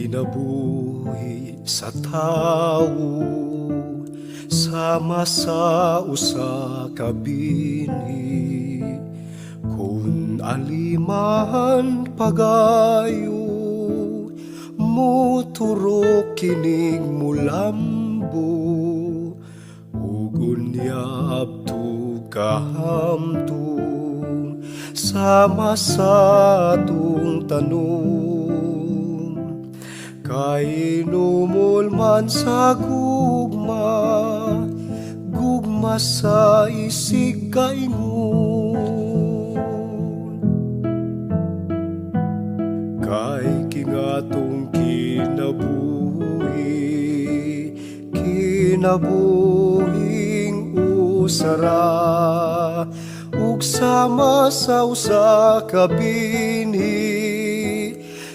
kinabuhi sa tao, sama sa usa ka binhi. Kung aliman pagayo, muturok kining mulambo, ug unyab tu kahamtong sama sa atong tanong. Kay numol man sa gugma, gugma sa isig kaingon. Kay kingatong kinabuhi, kinabuhing usara, ug sama sa usa ka binhi,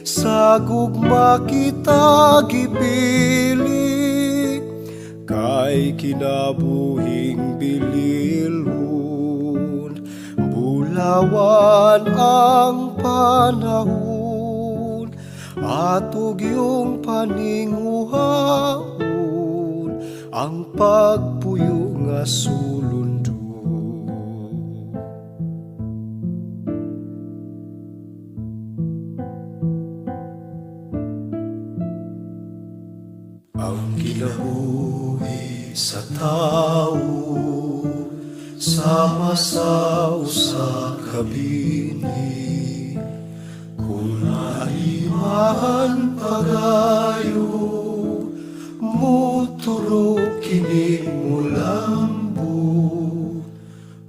sa gugma kita gipili. Kay kinabuhing bililhon, bulawan ang panahon, atog yung paninguhaon, ang pagpuyo nga sulundo. Ang kinabuhi sa tao, sama sa usa ka binhi. Kung naiman pagayo, muturok kining mulambo,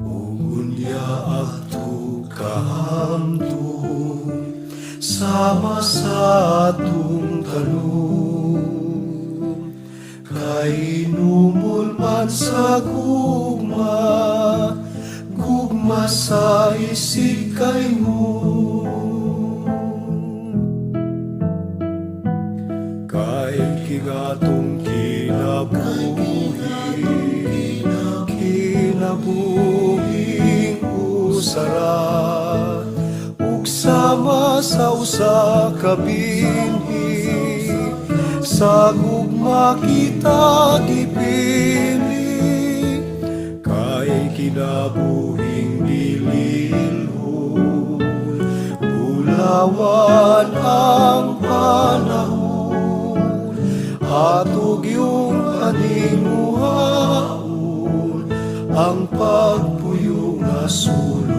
ug unya adto kahamtong sama sa atong tanong. Kay numol man sa gugma, gugma sa isig kaingon. Kay kingatong kinabuhi, kinabuhing usara, ug sama sa usa ka binhi, sa gugma kita gipili. Kay kinabuhing bililhon, bulawan ang panahon, atog yung paninguhaon, ang pagpuyo nga sulod.